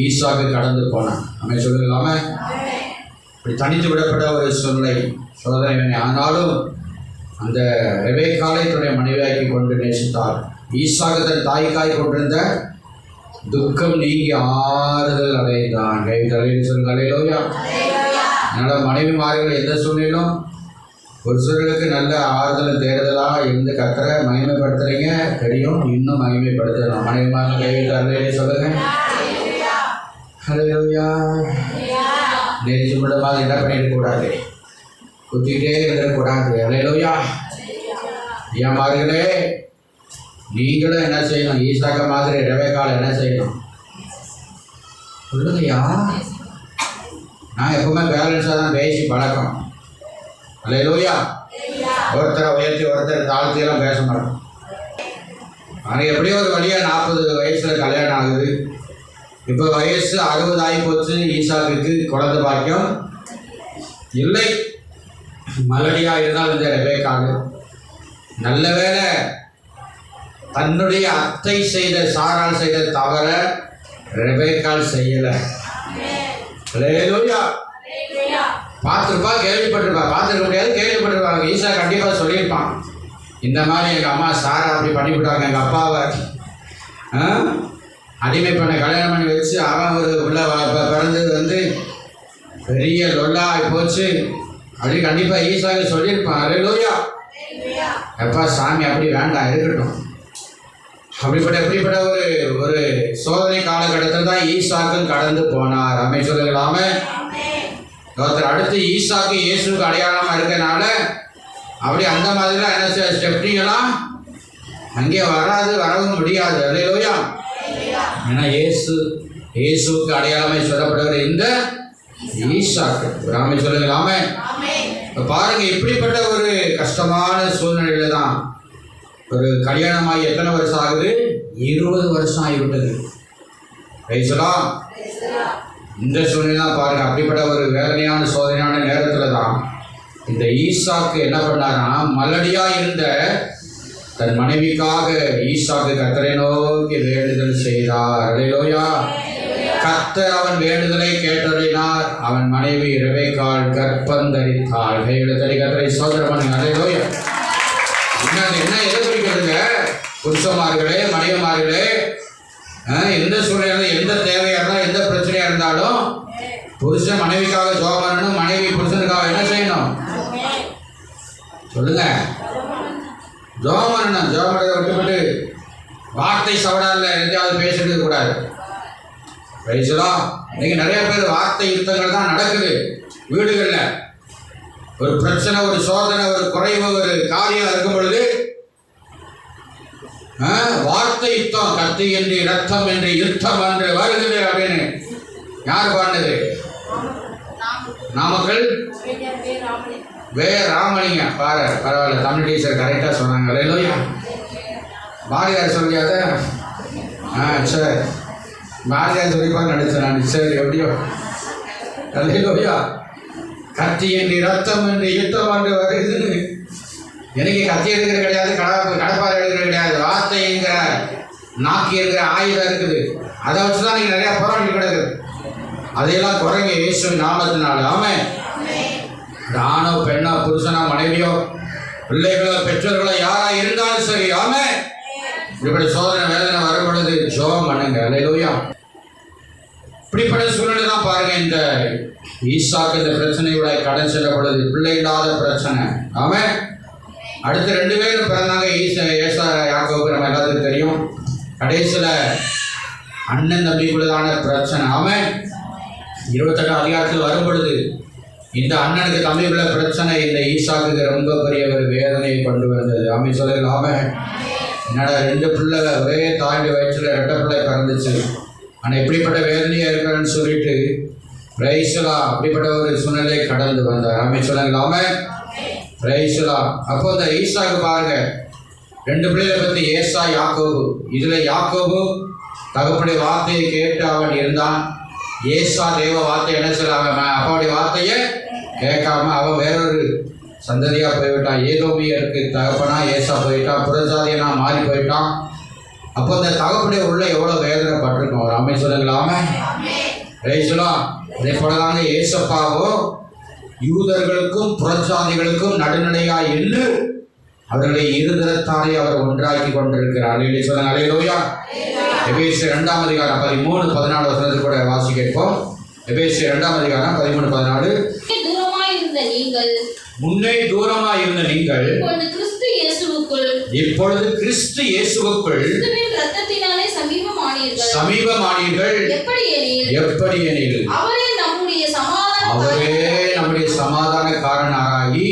ஈசாக்கு கடந்து போனான். நம்ம சொல்லுங்களாமே. இப்படி தனித்து விடப்பட்ட ஒரு சோதனை. ஆனாலும் அந்த ரெபெக்காளை தன்னுடைய மனைவியாக்கி கொண்டு நேசித்தார். ஈசாக்கு தன் தாய்க்காய் கொண்டிருந்த துக்கம் நீங்கி ஆறுதல் அடைந்தான். சொல்லுங்க. அல்லேலூயா. அதனால் மனைவிமார்கள் எந்த சூழ்நிலும் புருஷர்களுக்கு நல்ல ஆறுதல் தேடுதலாக இருந்து கர்த்தரை மகிமைப்படுத்துறீங்க தெரியும், இன்னும் மகிமைப்படுத்தணும். மனைவிமார்கள் கைவிட்டார்களே சொல்லுங்க. அல்லேலூயா. நேற்று மட்டுமாக என்ன பண்ணிடக்கூடாது, குத்திக்கிட்டே இருந்துடக்கூடாது. அல்லேலூயா. ஐயாமார்களே, நீங்களும் என்ன செய்யணும்? ஈசாக்க மாதிரி ரெபெக்காள் என்ன செய்யணும் சொல்லுங்கய்யா. நான் எப்பவுமே பேலன்ஸாக தான் பேசி பழக்கம். அல்லேலூயா. ஒருத்தரை உயர்த்தி ஒருத்தர் தாழ்த்தியெல்லாம் பேச மாட்டோம். ஆனால் எப்படியோ ஒரு வழியாக 40 வயசில் கல்யாணம் ஆகுது. இப்போ வயசு 60 ஆகி போச்சு. ஈசாக்குக்கு குழந்தை பாக்கியம் இல்லை. மலடியா இருந்தால் இந்த ரெபேக்காள் நல்ல வேளை தன்னுடைய அத்தை செய்த சாரால் செய்த தவற ரெபேக்காள் செய்யலை. ஹல்லேலூயா. பார்த்துருப்பா, கேள்விப்பட்டிருப்பா, பார்த்துருக்க முடியாது, கேள்விப்பட்டிருப்பாங்க. ஈசா கண்டிப்பாக சொல்லியிருப்பான், இந்த மாதிரி எங்கள் அம்மா சாரா அப்படி பண்ணிவிட்டாங்க, எங்கள் அப்பாவை அடிமை பண்ண கல்யாணம் பண்ணி வச்சு அவன் ஒரு உள்ள பிறந்தது பெரிய லொல்லா போச்சு அப்படி கண்டிப்பாக ஈசாக்கு சொல்லியிருப்பான். ஹல்லேலூயா. எப்பா சாமி அப்படி வேண்டாம், இருக்கட்டும். எப்படிப்பட்ட ஒரு சோதனை காலகட்டத்தில் தான் ஈசாக்கும் கடந்து போனார். அமை சொல்லலாமே. ஒருத்தர் அடுத்து ஈசாக்கு இயேசுக்கு அடையாளமாக இருக்கனால அப்படி அந்த மாதிரிலாம் என்ன ஸ்டெப்னிங்கெல்லாம் அங்கே வரவும் முடியாது. ஹல்லேலூயா. ஏன்னா இயேசுக்கு அடையாளமே சொல்லப்படுகிற இந்த ஈசாக்கு ராமே சொல்லலாமே. பாருங்க, இப்படிப்பட்ட ஒரு கஷ்டமான சூழ்நிலையில தான் ஒரு கல்யாணமாகி எத்தனை வருஷம் ஆகுது? 20 வருஷம் ஆகிவிட்டது. பேசலாம். இந்த சூழ்நிலை தான் பாருங்க, அப்படிப்பட்ட ஒரு வேதனையான சோதனையான நேரத்தில் தான் இந்த ஈசாக்கு என்ன பண்ணாரா, மலடியா இருந்த தன் மனைவிக்காக ஈசாக்கு கர்த்தரை நோக்கி வேண்டுதல் செய்தார். ஹல்லேலூயா. கர்த்தர் அவன் வேண்டுதலை கேட்டறினார். அவன் மனைவி ரெபேக்காள் கர்ப்பந்தரித்தாள். கைகளை தடி கர்த்தரை சோதரம் பண்ணுங்க. ஹல்லேலூயா. என்ன எதை குறிக்கிறதுங்க? புருஷமார்களே, மனைவிமார்களே, எந்த சூழ்நிலையில எந்த தேவையா இருந்தாலும் எந்த பிரச்சனையா இருந்தாலும் புருஷன் மனைவிக்காக ஜெபம் பண்ணணும், மனைவி புருஷனுக்காக என்ன செய்யணும் சொல்லுங்க? ஜெபம் பண்ணணும். ஜெபம் பண்ணதை விட்டுவிட்டு வார்த்தை சவடால எங்கேயாவது பேசிட்டு கூடாது. பேசலாம். இன்னைக்கு நிறைய பேர் வார்த்தை யுத்தங்கள் தான் நடக்குது வீடுகளில். ஒரு பிரச்சனை, ஒரு சோதனை, ஒரு குறைவு, ஒரு காரியம் இருக்கும் பொழுது வார்த்தை யுத்தம், கத்தி என்று ரத்தம் என்று யுத்தம் என்று வருகிறது அப்படின்னு யார் பாண்டது? நாமக்கல் ராமலிங்க. பரவாயில்ல, தமிழ் டீச்சர் கரெக்டாக சொன்னாங்க. ஹல்லேலூயா. பாரதியார் சொல்லியாத சரி, பாரதியார் சொல்லிப்பாங்க நினைச்சேன் நான். சரி, எப்படியோ. ஹல்லேலூயா. கத்தி என்று ரத்தம் என்று யுத்தம் என்று வருகிறது. எனக்கு கத்தி எடுக்கிறது கிடையாது, கடப்பாறை எடுக்கிறது கிடையாது. வார்த்தை என்கிற நாக்கி இருக்கிற ஆயுதம் இருக்குது. அதை வச்சு தான் நீங்கள் நிறையா போராடி கிடக்குது. அதையெல்லாம் குறைங்க இயேசுவின் நாமத்தினால. ஆமென். ஆணோ பெண்ணோ புருஷனோ மனைவியோ பிள்ளைகளோ பெற்றோர்களோ யாரா இருந்தாலும் சரி, ஆமென், இப்படி சோதனை வேதனை வரும் பொழுது ஜெபம் பண்ணுங்க. ஹல்லேலூயா. இப்படிப்பட்ட சூழ்நிலை தான் பாருங்க. இந்த ஈசாக்கு இந்த பிரச்சனையோட கடன் செல்ல பொழுது பிள்ளை இல்லாத பிரச்சனை. ஆமென். அடுத்து 2 பேரும் பிறந்தாங்க, ஏசா யாக்கோபு. நம்ம எல்லாத்துக்கும் தெரியும். கடைசியில் அண்ணன் தம்பிக்குள்ளதான பிரச்சனை. ஆமென். 28 அதிகாரத்தில் வரும் பொழுது இந்த அண்ணனுக்கு தம்பிக்குள்ள பிரச்சனை இந்த ஈசாக்கு ரொம்ப பெரிய ஒரு வேதனையை கொண்டு வந்தது. ஆமென் சொல்லுங்கள். ஆமென். என்னடா 2 பிள்ளை ஒரே தாண்டி வயிற்றில் 2 பிள்ளை பிறந்துச்சு, ஆனால் இப்படிப்பட்ட வேதனையாக இருக்கிறேன்னு சொல்லிட்டு பிரைஸ்லா அப்படிப்பட்ட ஒரு சூழ்நிலை கடந்து வந்தார். ஆமென் சொல்லுங்கள். ஆமென். பிரைஸ்லா. அப்போ இந்த ஈசாக்கு பாருங்க, 2 பிள்ளைகளை பற்றி ஏசா யாக்கோபு. இதில் யாக்கோபு தகப்பனுடைய வார்த்தையை கேட்டு அவன் இருந்தான். ஏசா தேவ வார்த்தை என்ன சொல்ல, அப்பாவுடைய வார்த்தையை கேட்காம அவன் வேறொரு சந்ததியாக போய்விட்டான். ஏதோமியருக்கு தகப்பனா ஏசா போயிட்டான், புறஜாதியனா மாறி போயிட்டான். அப்போ இந்த தகப்பனுடைய உள்ள எவ்வளோ வேதனை பட்டிருக்கோம். ஒரு அம்மை சொல்லுங்களாமே. ரைசுலாம். அதே போலதாங்க ஏசப்பாவோ யூதர்களுக்கும் புறஜாதிகளுக்கும் நடுநிலையாய் என்று அவர்களை இருதரத்தாரை அவர் ஒன்றாக்கி கொண்டிருக்கிறார். சொல்லுங்க. அல்லேலூயா. எபேசியர் 2ஆம் அதிகாரம் 13-14 வசனத்தில் கூட வாசி கேட்போம். எபேசியர் 2ஆம் அதிகாரம் 13-14. முன்னே தூரமாய் இருந்த நீங்கள் இப்பொழுது கிறிஸ்து இயேசுவுக்குள் சமீபமானீர்கள். எப்படி எனில் அவரே நம்முடைய சமாதான காரணராகி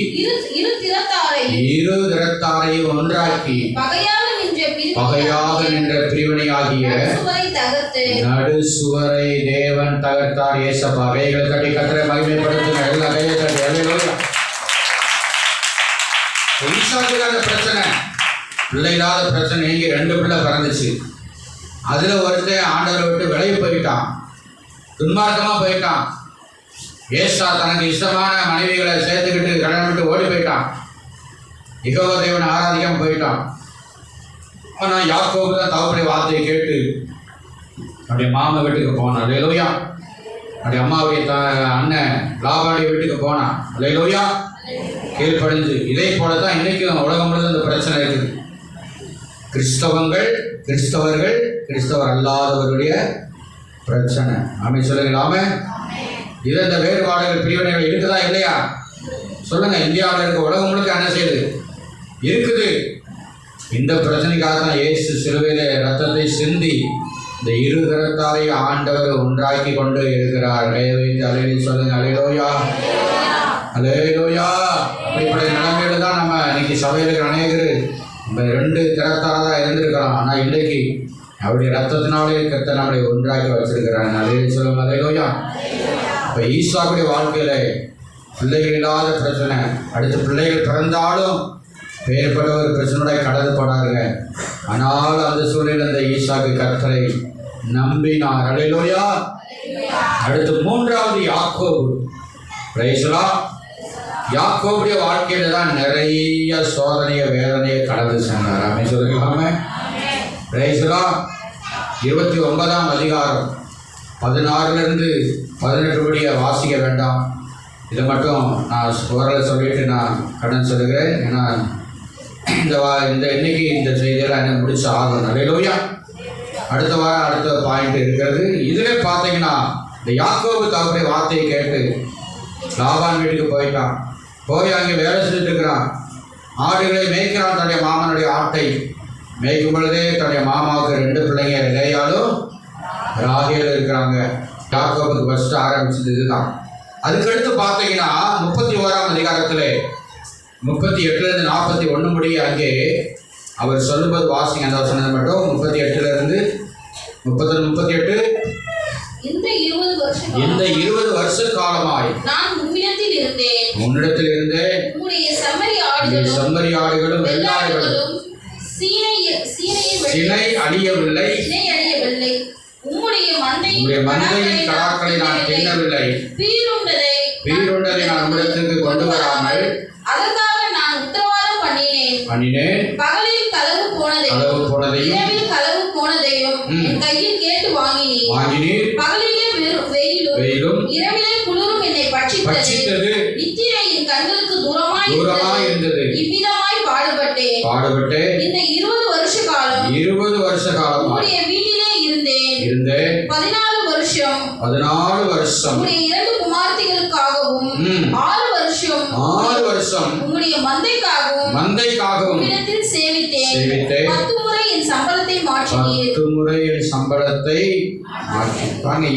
இரு திறத்தாரையும் ஒன்றாக்கி பகையாக நின்ற பிரிவினையாகிய நடு சுவரை தேவன் தகர்த்தார். ஏசப்பா. கைகள் கட்டி கர்த்தரை மகிமைப்படுத்துங்க. எல்லா கையை கட்டி. அல்லேலூயா. ஈசாக்குக்கு அந்த பிரச்சனை, பிள்ளை இல்லாத பிரச்சனை. இங்கே 2 பிள்ளை பிறந்துச்சு, அதில் ஒருத்தன் ஆண்டவரை விட்டு விலகி போயிட்டான், துன்மார்க்கமாக போயிட்டான். ஏசா தனக்கு இஷ்டமான மனைவிகளை சேர்த்துக்கிட்டு கல்யாணம் விட்டு ஓடி போயிட்டான், யெகோவா தேவனை ஆராதிக்காமல் போயிட்டான். ஆனால் யாக்கோபு தான் தகப்பனுடைய வார்த்தையை கேட்டு அப்படியே மாமா வீட்டுக்கு போனான். அல்லேலூயா. அப்படியே அம்மாவுடைய அண்ணன் லாபாவுடைய வீட்டுக்கு போனான். அல்லேலூயா. கீழ்ப்படிஞ்சு. இதே போல தான் இன்றைக்கும் உலகம் முழுவதும் அந்த பிரச்சனை இருக்குது. கிறிஸ்தவர்கள் கிறிஸ்தவர் அல்லாதவருடைய பிரச்சனை. ஆமென் சொல்லுங்களாமே. இது இந்த வேறுபாடுகள் பிரிவினைகள் இருக்குதா இல்லையா சொல்லுங்க. இந்தியாவில் இருக்க உலகம் முழுக்க என்ன செய்யுது? இருக்குது. இந்த பிரச்சனைக்காக தான் இயேசு சிலுவையிலே ரத்தத்தை சிந்தி இந்த இரு கரத்தாலே ஆண்டவர் ஒன்றாக்கி கொண்டு இருக்கிறார். அலையிலே சொல்லுங்க. அல்லேலூயா, அல்லேலூயா. அப்படிப்பட்ட நிலைமையில தான் நம்ம இன்னைக்கு சபையில் இருக்கிற அநேகர் நம்ம 2 திறத்தால தான் இருந்திருக்கலாம். ஆனால் இன்றைக்கு அவருடைய ரத்தத்தினாலே கர்த்தர் நம்மளை ஒன்றாக்கி வச்சிருக்கிறாங்க. அலையிலே சொல்லுங்க. அல்லேலூயா. இப்போ ஈசாக்குடைய வாழ்க்கையில பிள்ளைகள் இல்லாத பிரச்சனை, அடுத்து பிள்ளைகள் பிறந்தாலும் வேறுபட ஒரு பிரச்சனையோட கடந்து போனாருங்க. ஆனால் அந்த சூழ்நிலையில் அந்த ஈசாக்கு கர்த்தரை நம்பினார். அல்லேலூயா. அடுத்து 3வது யாக்கோபு. பிரைஸ்லா. யாக்கோபுடைய வாழ்க்கையில தான் நிறைய சோதனைய வேதனையை கடந்து சென்றார். ஆமென் சொல்லுங்களாமே. பிரைஸ்லா. 29ஆம் அதிகாரம் 16லிருந்து 18 முடிய வாசிக்க வேண்டாம். இதை மட்டும் நான் ஓரளவு சொல்லிட்டு நான் கடன் சொல்லுகிறேன். ஏன்னா இந்த இன்னைக்கு இந்த செய்தியெல்லாம் என்ன முடிச்சு ஆகும். அல்லேலூயா. அடுத்த வாரம் அடுத்த பாயிண்ட் இருக்கிறது. இதில் பார்த்தீங்கன்னா இந்த யாக்கோபு தகப்பனுடைய வார்த்தையை கேட்டு லாபான் வீட்டுக்கு போயிட்டான். போய் அங்கே வேலை செஞ்சுட்டு இருக்கிறான். ஆடுகளை மேய்க்கிறான். தன்னுடைய மாமனுடைய ஆட்டை மேய்க்கும் பொழுதே தன்னுடைய மாமாவுக்கு 2 பிள்ளைங்க லேயாலும் ராகேலும் இருக்கிறாங்க. யாக்கோபுக்கு ஃபஸ்ட்டு ஆரம்பிச்சது இதுதான். அதுக்கடுத்து பார்த்தீங்கன்னா 31ஆம் அதிகாரத்தில் 38லிருந்து 41 முடிய அங்கே அவர் சொல்லும்போது வாசிங்க அந்த வசனம் மட்டும். 38லிருந்து 38. இந்த 20 வருஷ காலமாய் நான் உன்னிடத்தில் இருந்தேன். செம்மறி ஆடுகளும் வெள்ளாடுகளும் சினை அழியவில்லை. உம்முடைய மந்தையின் கடாக்களை நான் தின்னவில்லை. பீருண்டதை நான் உம்மிடத்திற்கு கொண்டு வராமல் அதற்காக நான் உத்தரவாதம் பண்ணினேன். பகலில் களவு போனதையும் இரவில் களவு போனதையும் என் கையில் கேட்டு வாங்கினீர். பகலிலே வெயிலும் இரவிலே குளிரும் என்னை பட்சித்தது. நித்திரை என் கண்களுக்கு தூரமாய் இருந்தது. இவ்விதமாய் பாடுபட்டேன். இந்த 20 வருஷ காலம் உம்முடைய வீட்டிலே இருந்தேன். 14 வருஷம் உம்முடைய 2 குமார்த்திகளுக்காகவும் 6 வருஷம் உம்முடைய மந்தைக்காகவும் இடத்தில் சேவித்தேன். 10 முறை என் சம்பளத்தை மாற்றினீர்.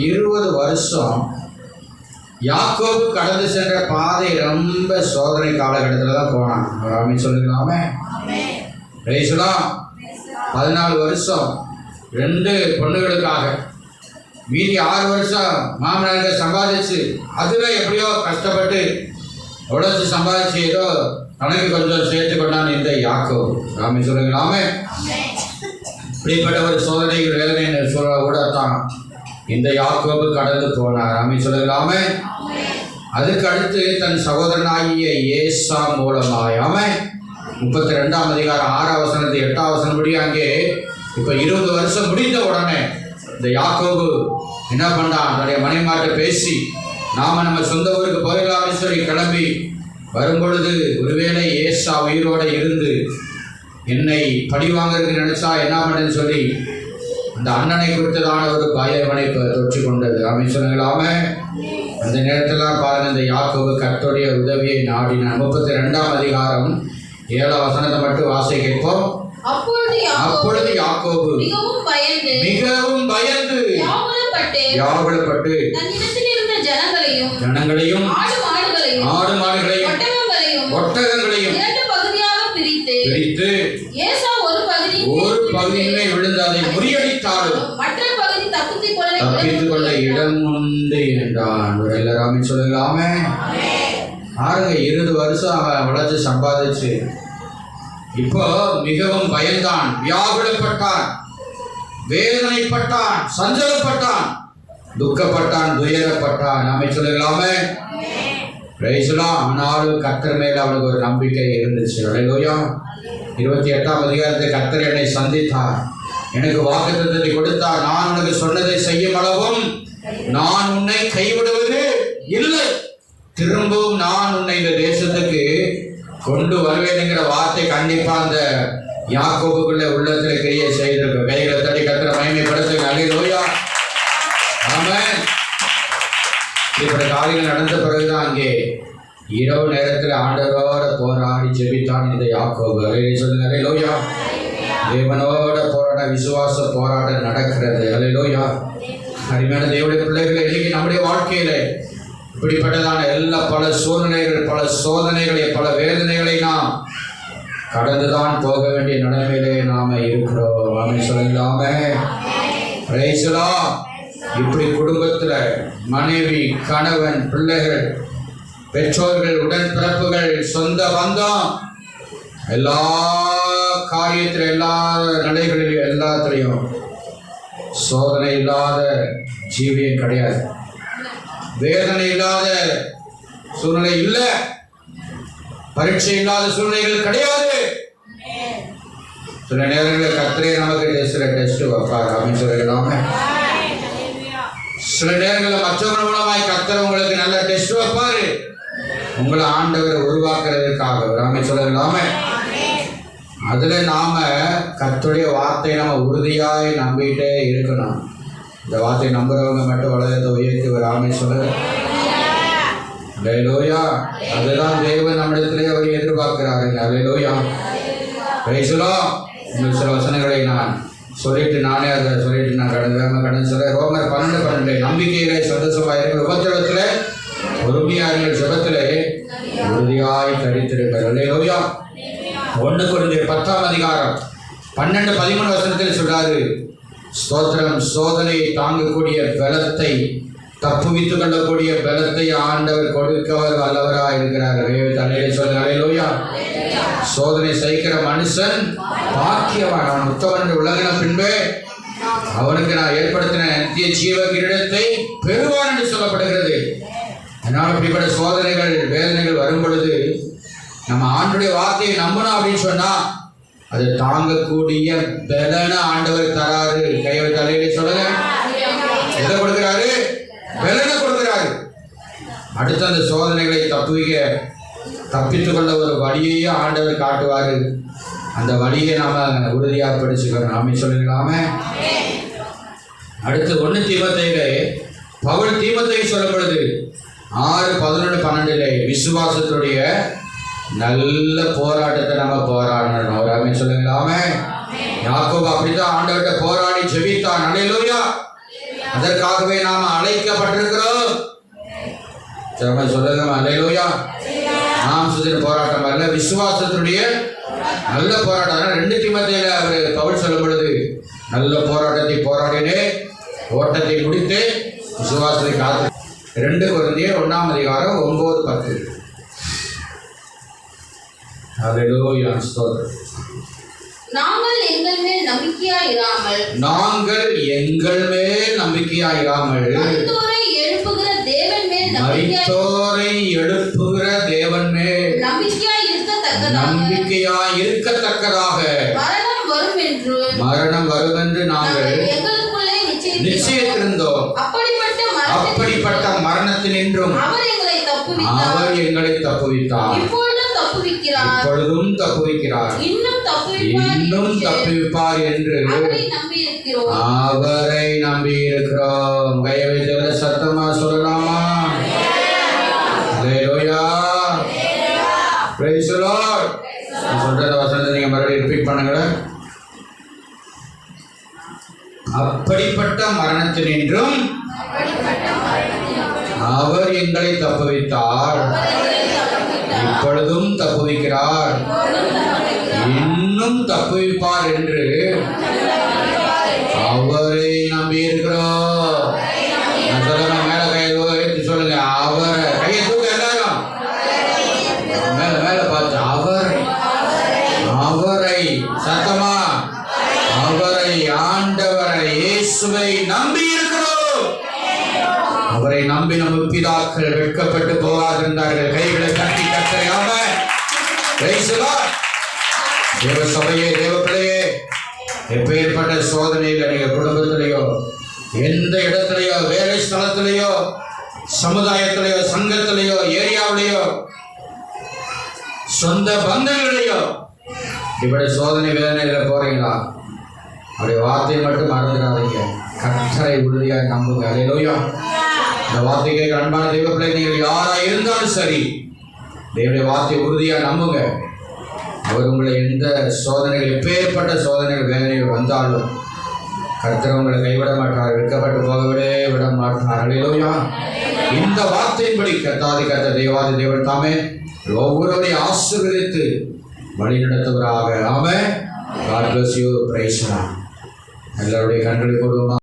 20 வருஷம் யாக்கோபு கடந்து சென்ற பாதை ரொம்ப சோதனை காலகட்டத்தில் தான் போனான். ஆமென் சொல்லுங்களாமே. பிரைஸ்லா. 14 வருஷம் 2 பொண்ணுகளுக்காக, மீதி 6 வருஷம் மாமனாருக்கு சம்பாதிச்சு அதில் எப்படியோ கஷ்டப்பட்டு உழைச்சி சம்பாதிச்சு ஏதோ தனக்கு கொஞ்சம் சேர்த்து கொண்டான் இந்த யாக்கோபு. ஆமென் சொல்லுங்களாமே. இப்படிப்பட்ட ஒரு சோதனை வேதனை சொல்ல கூட தான் இந்த யாக்கோபு கடந்து போனார். ஆமென் சொல்லுங்களாமே. அதுக்கு அடுத்து தன் சகோதரனாகிய ஏசா மூலமாய் 32ஆம் அதிகாரம் 6ஆம் வசனத்து 8ஆம் வசனம் படி அங்கே இப்போ 20 வருஷம் முடிந்த உடனே இந்த யாக்கோபு என்ன பண்ணான்? தன்னுடைய மனைவிமார்ட்ட பேசி நம்ம சொந்த ஊருக்கு போயிடலாம்னு சொல்லி கிளம்பி வரும்பொழுது ஒருவேளை ஏசா உயிரோடு இருந்து என்னை பழி வாங்கிறதுக்கு நினைச்சா என்ன பண்ணுன்னு சொல்லி அந்த அண்ணனை குறித்ததான ஒரு பயவனை தொற்றி கொண்டது. ஆமென் சொல்லுங்களாமே. அந்த நேரத்தில் பாருங்க, இந்த யாக்கோபு கர்த்தருடைய உதவியை நாடினான். 32ஆம் அதிகாரம் 7ஆம் வசனத்தை மட்டும் வாசிக்க கேட்போம். அப்பொழுது யாக்கோபு மிகவும் பயந்து வியாகுலப்பட்டு ஜனங்களையும் ஆடு மாடுகளையும் ஒட்டகங்களையும் பிரித்து ஒரு பகுதியிலே விழுந்து அதை முறியடித்தாலும் தப்பித்துக் கொள்ள இடம் உண்டு என்றான். எல்லாரும் சொல்லலாமே. பாருங்க, 20 வருஷம் அவன் உழைச்சு சம்பாதிச்சு இப்போ மிகவும் பயந்தான், வியாகுலப்பட்டான். வேதனைப்பட்டான், சஞ்சலப்பட்டான், துக்கப்பட்டான், துயரப்பட்டான். நாம சொல்லலாமே. ஆனாலும் கர்த்தர் மேல அவனுக்கு ஒரு நம்பிக்கை இருந்துச்சு. அல்லேலூயா. 28ஆம் அதிகாரத்தை கர்த்தர் என்னை சந்தித்தார், எனக்கு வாக்குத்தத்தத்தை கொடுத்தார், நான் உனக்கு சொன்னதை செய்யும் அளவும் நான் உன்னை கைவிடுவது இல்லை, திரும்பவும் நான் உன்னை இந்த தேசத்துக்கு கொண்டு வருவேன்ங்கிற வார்த்தை கண்டிப்பா அந்த யாக்கோபுக்குள்ள உள்ளத்துல கிரியை செய்திருக்க. கைகளை தட்டி கர்த்தரை மகிமைப்படுத்துங்க. அல்லேலூயா. ஆமென். இப்படி காரியங்கள் நடந்த பிறகுதான் அங்கே இரவு நேரத்தில் ஆண்டவரோட போராடி ஜெபித்தான் இந்த யாக்கோபு. சொல்லுங்க. அல்லேலூயா. தேவனோட போராட விசுவாச போராட்டம் நடக்கிறது. அல்லேலூயா. அருமையான தேவனுடைய பிள்ளைகளை, இன்னைக்கு நம்முடைய வாழ்க்கையில இப்படிப்பட்டதான எல்லா பல சூழ்நிலைகள், பல சோதனைகளை, பல வேதனைகளை நாம் கடந்துதான் போக வேண்டிய நிலைமையிலே நாம இருக்கிறோம். ஆமென் சொல்லலாமே. Price the Lord. இப்படி குடும்பத்துல மனைவி, கணவன், பிள்ளைகள், பெற்றோர்கள், உடன்பிறப்புகள், சொந்த பந்தம், எல்லா காரியத்திலும், எல்லா நிலைகளிலும், எல்லாத்திலையும் சோதனை இல்லாத ஜீவியம் கிடையாது. வேதனை இல்லாத சூழ்நிலை இல்லை, பரீட்சை இல்லாத சூழ்நிலைகள் கிடையாது. சில நேரங்களில் கர்த்தரே நமக்கு சில டெஸ்ட் வைப்பார். அப்படின்னு சொல்லலாமே. சில நேரங்களில் மற்றவங்க மூலமாய் கர்த்தர் உங்களுக்கு நல்ல டெஸ்ட் வைப்பாரு, உங்களை ஆண்டவர் உருவாக்குறதுக்காக. ராமே சொல்லலாமே. அதுல நாம கர்த்தருடைய வார்த்தையை நம்ம உறுதியாய் நம்பிட்டே இருக்கணும். இந்த வார்த்தையை நம்புறவங்க மட்டும் வளர்த்த உயர்த்தி ஒரு ஆமே சொல்ல. அல்லேலூயா. அதுதான் தேவன் நம்மிடத்திலே அவர் எதிர்பார்க்கிறாருங்க. அல்லேலூயா. Praise the Lord. இன்னும் சில வசனங்களை நான் சொல்லிட்டு நானே அதை சொல்லிட்டு நான் கடந்து சொல்ல. ரோமர் 12:12 நம்பிக்கையிலே சந்தோஷமாயிருங்கள், உபத்திரவத்திலே பொறுமையாயிருங்கள், ஜெபத்திலே உறுதியாய் தரித்திருங்கள். அல்லேலூயா. 1 கொரிந்தியர் 10ஆம் அதிகாரம் 12-13 வசனத்தில் சொல்றாரு, ஸ்தோத்திரம், சோதனையை தாங்கக்கூடிய பலத்தை, தப்புவித்துக் கொள்ளக்கூடிய பலத்தை ஆண்டவர் கொடுக்கவர் வல்லவராக இருக்கிறார். தலையிலே சொல்லுங்க. அல்லேலூயா. சோதனை சகிக்கிற மனுஷன் பாக்கியவான், அவன் உத்தமன் உலகின பின்பே அவனுக்கு நான் ஏற்படுத்தின நித்திய ஜீவ கிரீடத்தை பெறுவான் என்று சொல்லப்படுகிறது. அதனால் இப்படிப்பட்ட சோதனைகள், வேதனைகள் வரும் பொழுது நம்ம ஆண்டுடைய வார்த்தையை நம்பணும் அப்படின்னு சொன்னா அது தாங்கக்கூடிய பலனை ஆண்டவர் தராரு. கையை தலையிலே சொல்லுங்க. எதை கொடுக்கிறாரு? பலனை கொடுக்கிறாரு. அடுத்த அந்த சோதனைகளை தப்பித்துக் கொள்ள ஒரு வழியையே ஆண்டவர் காட்டுவாரு. அந்த வழியை நாம உறுதியாக படிச்சுக்கணும். நாம சொல்லலாமே. அடுத்து 1 தீமோத்தேயுவிலே பவுல் தீமோத்தேயு சொல்லும் பொழுது 6:11-12 விசுவாசத்துடைய நல்ல போராட்டத்தை நம்ம போராடணும். அவராமே சொல்லுங்களாமே. யாக்கோபு அப்படித்தான் ஆண்டவர்கிட்ட போராடி ஜெபித்தான். அல்லேலூயா. அதற்காகவே நாம அழைக்கப்பட்டிருக்கிறோம். சொல்லுங்க. அல்லேலூயா. நாம் சுதிர போராட்டம் அல்ல, விசுவாசத்துடைய நல்ல போராட்டம். 2 தீமோத்தேயுவிலே அவர் பவுல் சொல்லும் பொழுது நல்ல போராட்டத்தை போராடினே, ஓட்டத்தை முடித்து விசுவாசத்தை காத்து. 2 கொரிந்தியர் 1ஆம் அதிகாரம் 9-10. அல்லேலூயா. ஸ்தோத்திரம். நாங்கள் எங்கள் மேல் நம்பிக்கையாயிராமல் மரித்தோரை எழுப்புகிற தேவன் மேல் நம்பிக்கையாய் இருக்கத்தக்கதாக மரணம் வரும் என்று நாங்கள் நிச்சயித்திருந்தோம். அப்படிப்பட்ட மரணத்தினின்றும் அவர் எங்களை தப்புவித்தார். இப்பொழுதும் தப்புவிக்கிறார், இன்னும் தப்புவிப்பார் என்று அவரை நம்பி இருக்கிறோம். கையை வைத்து சத்தமா சொல்லலாமா? அல்லேலூயா. Praise the Lord. சொல்ற வசனத்தை நீங்க மறுபடியும் ரிப்பீட் பண்ணுங்களேன். அப்படிப்பட்ட மரணத்தினின்றும் அவர் எங்களை தப்புவித்தார், இப்பொழுதும் தப்புவிக்கிறார், இன்னும் தப்புவிப்பார் என்று அவரை நம்பி இருக்கிறோம். சொல்லுங்க. மேல கையை சொல்லுங்க. அவரை கையை தூக்க எல்லாரும் மேல பார்த்து அவரை சத்தமா அவரை ஆண்டவரை பிதாக்கள் வெட்கப்பட்டு போகாதிருந்தார்கள். கைகளை தட்டி கத்தரையாம தேவ சபையே, தேவ பிள்ளையே, எப்பேற்பட்ட சோதனையில் நீங்க குடும்பத்திலேயோ, எந்த இடத்துலையோ, வேலை ஸ்தலத்திலேயோ, சமுதாயத்திலேயோ, சங்கத்திலேயோ, ஏரியாவிலேயோ, சொந்த பந்தங்களையோ இப்படி சோதனை வேதனையில போறீங்களா? அப்படி வார்த்தையை மட்டும் மறந்துடாதீங்க. கர்த்தரை உறுதியாக நம்புங்க. அல்லேலூயா. இந்த வார்த்தைக்கு அன்பான தெய்வ பிள்ளை, நீங்கள் யாரா இருந்தாலும் சரி, தேவனுடைய வார்த்தையை உறுதியாக நம்புங்க. அவர் உங்களை எந்த சோதனைகள், எப்பேற்பட்ட சோதனைகள் வேதனைகள் வந்தாலும் கர்த்தர் உங்களை கைவிட மாட்டார், வெட்கப்பட்டு போகவே விட மாட்டார். அல்லேலூயா. இந்த வார்த்தையின்படி கர்த்தாதி கர்த்தர் தேவாதி தேவன் தாமே ஒவ்வொருவரையும் ஆசீர்வதித்து வழி நடத்துவராக. ஆமென். God bless you. Praise God. எல்லாருடைய கண்களை போடுவோமா?